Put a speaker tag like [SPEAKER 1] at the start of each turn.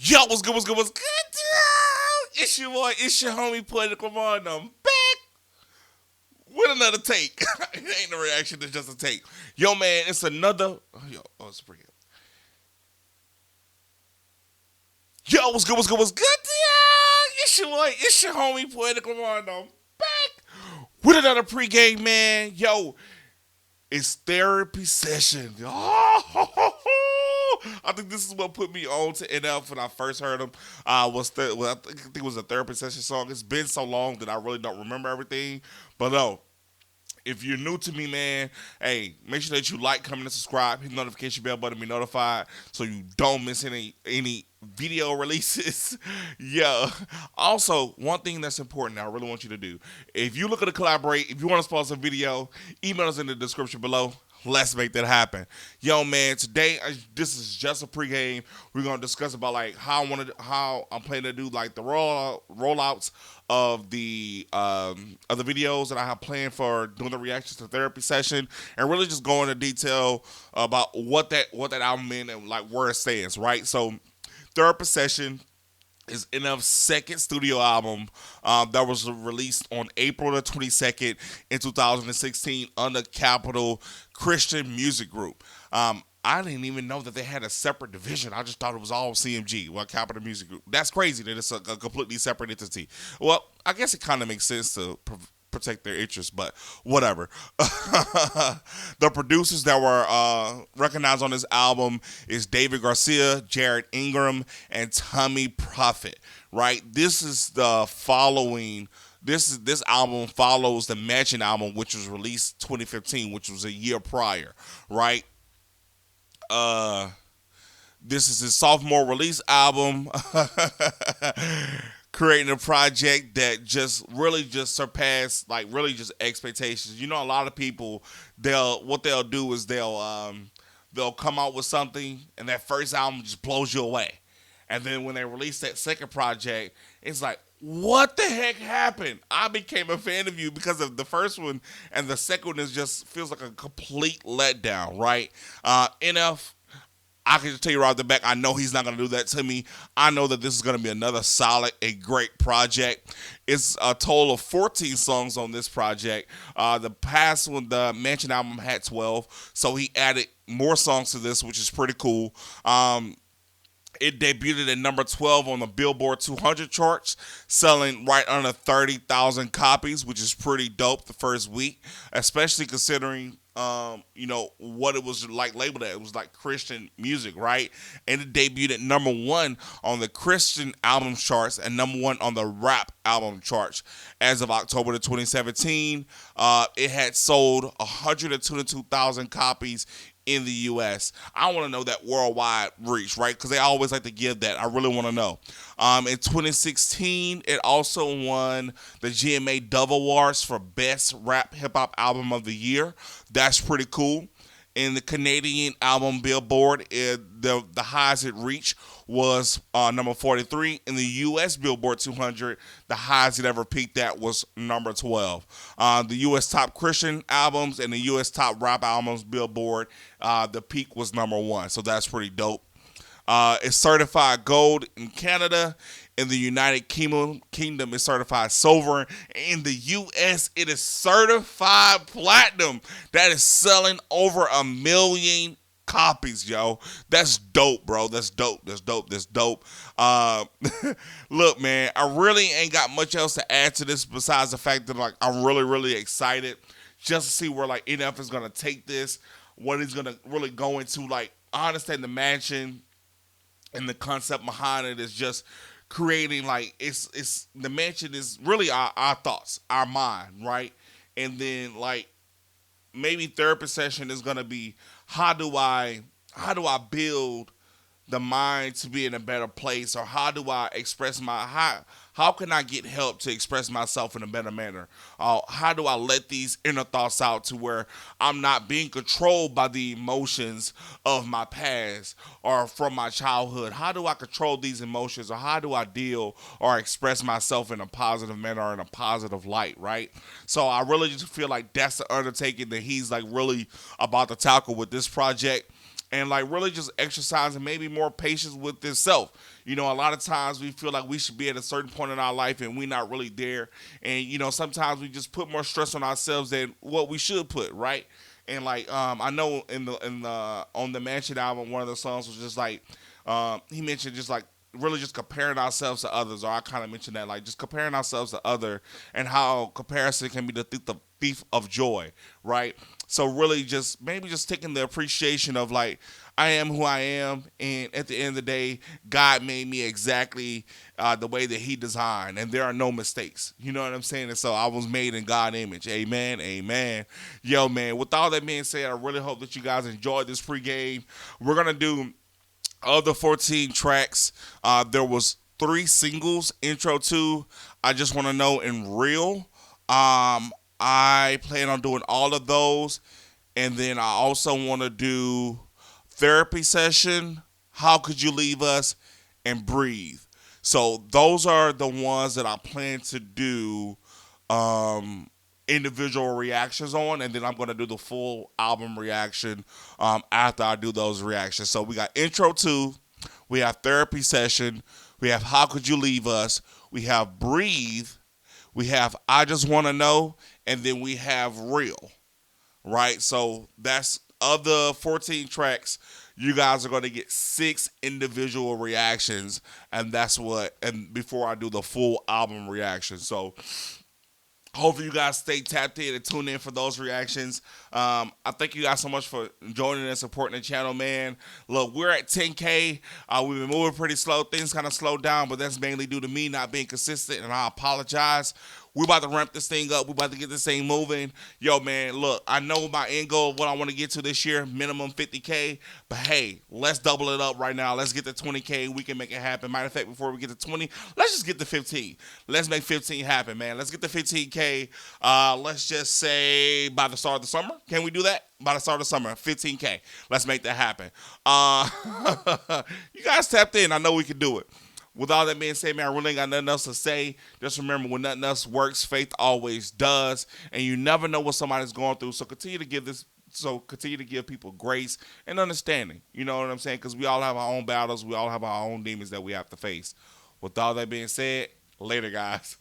[SPEAKER 1] Yo, what's good? It's your boy, it's your homie, Poetic Lamar, and I'm back with another take. It ain't a reaction, it's just a take. Yo, man, it's another. It's pretty. Yo, what's good? It's your boy, it's your homie, Poetic Lamar, and I'm back with another pregame, man. Yo, it's therapy session. I think this is what put me on to NF when I first heard him. I think it was a therapy session song. It's been so long that I really don't remember everything. But no, if you're new to me, man, hey, make sure that you like, comment, and subscribe. Hit the notification bell button to be notified so you don't miss any video releases. Yeah. Also, one thing that's important that I really want you to do, if you look to collaborate, if you want to sponsor a video, email us in the description below. Let's make that happen. Yo, man, today this is just a pregame. We're gonna discuss about like how I'm planning to do like the rollouts of the videos that I have planned for doing the reactions to therapy session, and really just go into detail about what that album meant and like where it stands. Right. So, therapy session is NF's second studio album that was released on April the 22nd in 2016 under Capital Christian Music Group. I didn't even know that they had a separate division. I just thought it was all CMG, well, Capital Music Group. That's crazy that it's a completely separate entity. Well, I guess it kind of makes sense to protect their interests, but whatever. The producers that were recognized on this album is David Garcia, Jared Ingram, and Tommy Prophet. Right, this is the following. This album follows the Mansion album, which was released 2015, which was a year prior. Right. This is his sophomore release album. Creating a project that just really just surpassed like really just expectations. You know, a lot of people what they'll do is they'll come out with something and that first album just blows you away. And then when they release that second project, it's like, what the heck happened? I became a fan of you because of the first one, and the second one is just feels like a complete letdown, right? NF, I can just tell you right off the back, I know he's not going to do that to me. I know that this is going to be another solid, a great project. It's a total of 14 songs on this project. The past one, the Mansion album, had 12, so he added more songs to this, which is pretty cool. It debuted at number 12 on the Billboard 200 charts, selling right under 30,000 copies, which is pretty dope the first week, especially considering what it was like labeled at. It was like Christian music, right? And it debuted at number 1 on the Christian album charts and number 1 on the rap album charts. As of October 2017, it had sold 122,000 copies in the U.S. I want to know that worldwide reach, right? Because they always like to give that. I really want to know. In 2016, it also won the GMA Dove Awards for Best Rap Hip Hop Album of the Year. That's pretty cool. In the Canadian album Billboard, the highest it reached was number 43. In the U.S. Billboard 200, the highest it ever peaked at was number 12. The U.S. top Christian albums and the U.S. top rap albums Billboard, the peak was number 1. So that's pretty dope. It's certified gold in Canada. In the United Kingdom, it's certified silver. In the U.S., it is certified platinum. That is selling over 1 million copies, yo. That's dope, bro. That's dope. Look, man, I really ain't got much else to add to this besides the fact that like I'm really, really excited just to see where like NF is gonna take this, what he's gonna really go into. Like, I understand the Mansion and the concept behind it is just creating like it's the Mansion is really our thoughts, our mind, right? And then like maybe therapy session is gonna be how do I build the mind to be in a better place, or how do I express how can I get help to express myself in a better manner? How do I let these inner thoughts out to where I'm not being controlled by the emotions of my past or from my childhood? How do I control these emotions, or how do I deal or express myself in a positive manner or in a positive light, right? So I really just feel like that's the undertaking that he's like really about to tackle with this project. and like really just exercising maybe more patience with itself. A lot of times we feel like we should be at a certain point in our life and we're not really there. And sometimes we just put more stress on ourselves than what we should put, right? And like I know in the on the Mansion album, one of the songs was just like he mentioned just like really just comparing ourselves to others, or I kind of mentioned that like just comparing ourselves to other, and how comparison can be the thief of joy, right? So really just maybe just taking the appreciation of like I am who I am, and at the end of the day, God made me exactly the way that He designed, and there are no mistakes. You know what I'm saying? And so I was made in God's image. Amen. Amen. Yo, man. With all that being said, I really hope that you guys enjoyed this pregame. We're gonna do of the 14 tracks, there was three singles. Intro to I Just Want to Know in Real. I plan on doing all of those, and then I also want to do therapy session. How could you leave us? And breathe. So those are the ones that I plan to do individual reactions on, and then I'm gonna do the full album reaction after I do those reactions. So we got intro two, we have therapy session, we have how could you leave us, we have breathe, we have I just want to know, and then we have real. Right, so that's of the 14 tracks. You guys are going to get 6 individual reactions, and that's what. And before I do the full album reaction, so hopefully you guys stay tapped in and tune in for those reactions. I thank you guys so much for joining and supporting the channel, man. Look, we're at 10K. We've been moving pretty slow. Things kind of slowed down, but that's mainly due to me not being consistent, and I apologize. We're about to ramp this thing up. We're about to get this thing moving. Yo, man, look, I know my end goal of what I want to get to this year, minimum 50K. But hey, let's double it up right now. Let's get to 20K. We can make it happen. Matter of fact, before we get to 20, let's just get to 15. Let's make 15 happen, man. Let's get to 15K. Let's just say by the start of the summer. Can we do that? By the start of the summer, 15K. Let's make that happen. You guys tapped in. I know we can do it. With all that being said, man, I really ain't got nothing else to say. Just remember, when nothing else works, faith always does. And you never know what somebody's going through. So continue to give this. So continue to give people grace and understanding. You know what I'm saying? Because we all have our own battles. We all have our own demons that we have to face. With all that being said, later, guys.